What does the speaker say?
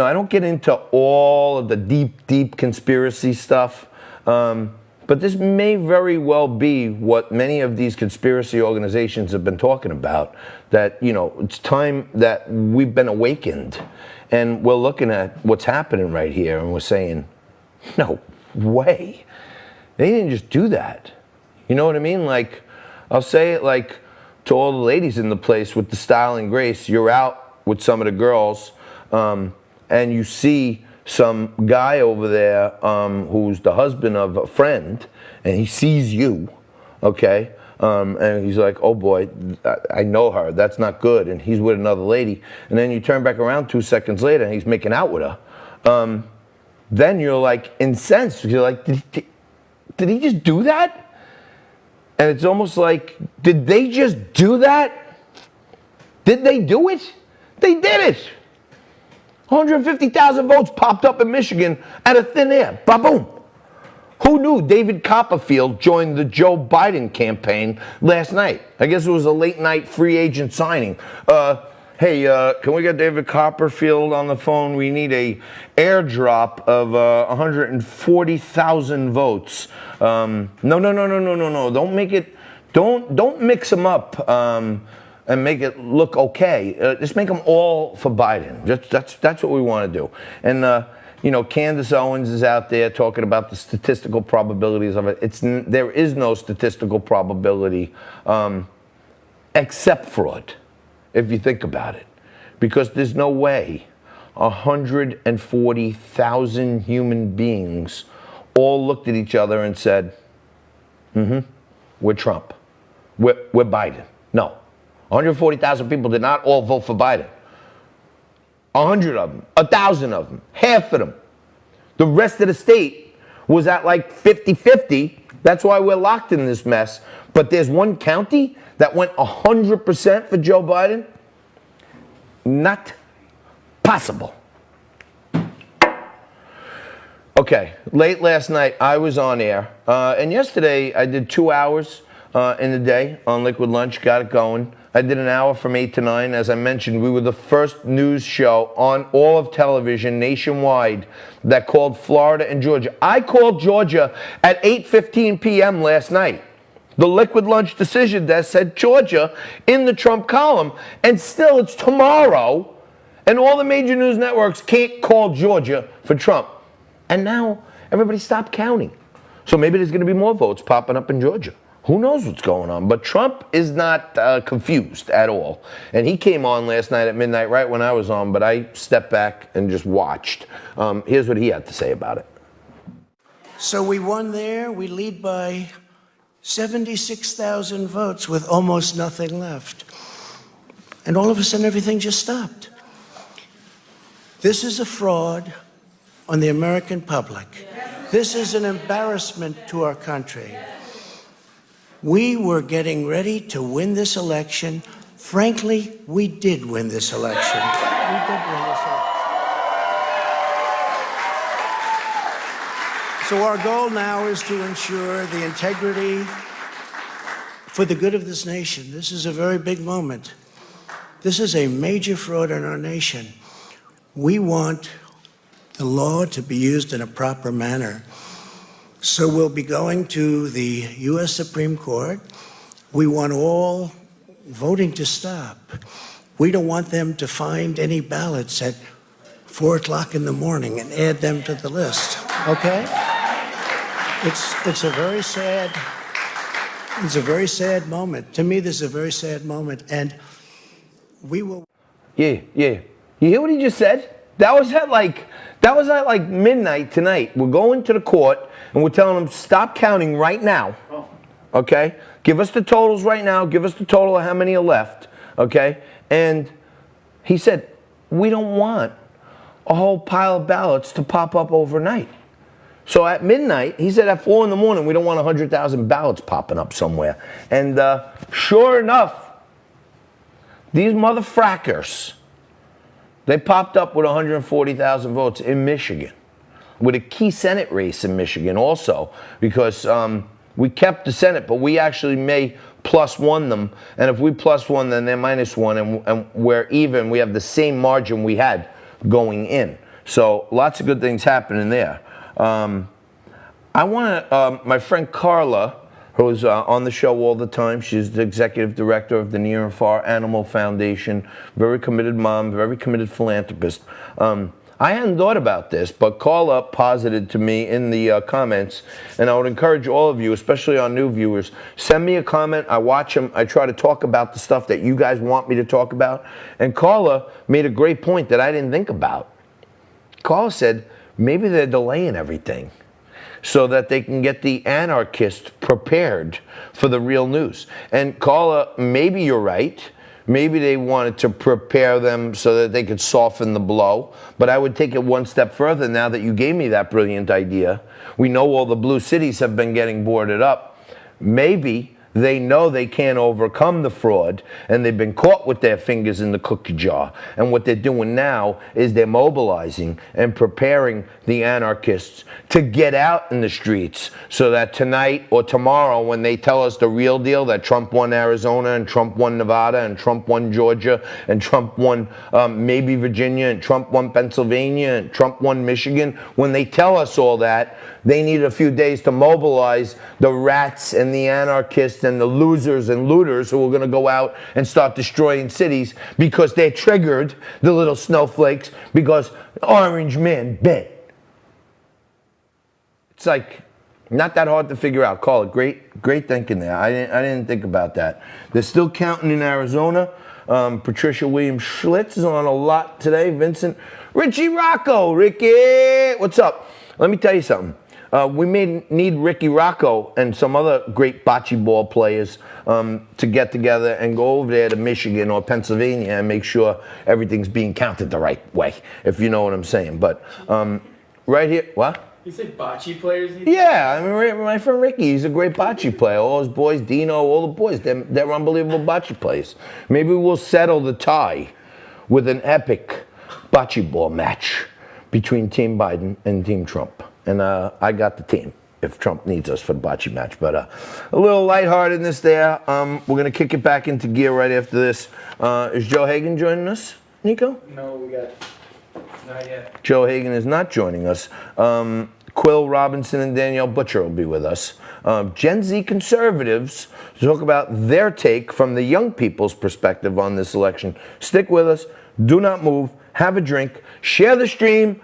I don't get into all of the deep conspiracy stuff, but this may very well be what many of these conspiracy organizations have been talking about, that, it's time that we've been awakened, and we're looking at what's happening right here, and we're saying, no way. They didn't just do that. You know what I mean? Like, I'll say it like to all the ladies in the place with the style and grace. You're out with some of the girls, and you see some guy over there who's the husband of a friend, and he sees you, okay? And he's like, oh boy, I know her, that's not good. And he's with another lady. And then you turn back around 2 seconds later, and he's making out with her. Then you're like incensed. You're like, did he just do that? And it's almost like, did they just do that? Did they do it? They did it. 150,000 votes popped up in Michigan out of thin air. Ba-boom. Who knew David Copperfield joined the Joe Biden campaign last night? I guess it was a late night free agent signing. Hey, can we get David Copperfield on the phone? We need a airdrop of 140,000 votes. No. Don't make it. Don't mix them up. And make it look okay. Just make them all for Biden. That's what we want to do. And Candace Owens is out there talking about the statistical probabilities of it. There is no statistical probability except fraud, if you think about it, because there's no way 140,000 human beings all looked at each other and said, we're Trump, we're Biden. No. 140,000 people did not all vote for Biden. 100 of them, 1,000 of them, half of them. The rest of the state was at like 50-50. That's why we're locked in this mess. But there's one county that went 100% for Joe Biden. Not possible. Okay, late last night I was on air. And yesterday I did 2 hours in the day on Liquid Lunch, got it going. I did an hour from 8 to 9. As I mentioned, we were the first news show on all of television nationwide that called Florida and Georgia. I called Georgia at 8:15 p.m. last night. The Liquid Lunch decision desk said Georgia in the Trump column, and still it's tomorrow, and all the major news networks can't call Georgia for Trump. And now everybody stopped counting. So maybe there's going to be more votes popping up in Georgia. Who knows what's going on? But Trump is not confused at all. And he came on last night at midnight, right when I was on, but I stepped back and just watched. Here's what he had to say about it. So we won there. We lead by 76,000 votes with almost nothing left. And all of a sudden, everything just stopped. This is a fraud on the American public. This is an embarrassment to our country. We were getting ready to win this election. Frankly, we did win this election. We did win this election. So our goal now is to ensure the integrity for the good of this nation. This is a very big moment. This is a major fraud in our nation. We want the law to be used in a proper manner. So we'll be going to the U.S. Supreme Court. We want all voting to stop. We don't want them to find any ballots at 4 o'clock in the morning and add them to the list, okay? It's a very sad moment. To me, this is a very sad moment, and we will... Yeah. You hear what he just said? That was at like midnight tonight. We're going to the court, and we're telling them, stop counting right now, okay? Give us the totals right now. Give us the total of how many are left, okay? And he said, we don't want a whole pile of ballots to pop up overnight. So at midnight, he said at 4 in the morning, we don't want 100,000 ballots popping up somewhere. And sure enough, these motherfrackers, they popped up with 140,000 votes in Michigan, with a key Senate race in Michigan also, because we kept the Senate, but we actually may +1 them. And if we +1, then they're -1, and we're even. We have the same margin we had going in. So lots of good things happening there. I want to, my friend Carla, who's on the show all the time. She's the executive director of the Near and Far Animal Foundation. Very committed mom, very committed philanthropist. I hadn't thought about this, but Carla posited to me in the comments, and I would encourage all of you, especially our new viewers, send me a comment. I watch them. I try to talk about the stuff that you guys want me to talk about. And Carla made a great point that I didn't think about. Carla said, maybe they're delaying everything so that they can get the anarchists prepared for the real news. And Carla, maybe you're right. Maybe they wanted to prepare them so that they could soften the blow. But I would take it one step further now that you gave me that brilliant idea. We know all the blue cities have been getting boarded up. Maybe they know they can't overcome the fraud, and they've been caught with their fingers in the cookie jar. And what they're doing now is they're mobilizing and preparing the anarchists to get out in the streets so that tonight or tomorrow, when they tell us the real deal, that Trump won Arizona and Trump won Nevada and Trump won Georgia and Trump won maybe Virginia and Trump won Pennsylvania and Trump won Michigan, when they tell us all that, they need a few days to mobilize the rats and the anarchists and the losers and looters who are going to go out and start destroying cities because they're triggered, the little snowflakes, because Orange Man bit. It's like not that hard to figure out. Call it great thinking there. I didn't think about that. They're still counting in Arizona. Patricia Williams Schlitz is on a lot today. Vincent, Richie Rocco, Ricky, what's up? Let me tell you something. We may need Ricky Rocco and some other great bocce ball players to get together and go over there to Michigan or Pennsylvania and make sure everything's being counted the right way, if you know what I'm saying. But right here, what? You say bocce players? Yeah, I mean, my friend Ricky, he's a great bocce player. All his boys, Dino, all the boys, they're unbelievable bocce players. Maybe we'll settle the tie with an epic bocce ball match between Team Biden and Team Trump. And I got the team if Trump needs us for the bocce match. But a little lightheartedness there. We're going to kick it back into gear right after this. Is Joe Hagan joining us, Nico? No, we got not yet. Joe Hagan is not joining us. Quill Robinson and Danielle Butcher will be with us. Gen Z conservatives to talk about their take from the young people's perspective on this election. Stick with us. Do not move. Have a drink. Share the stream.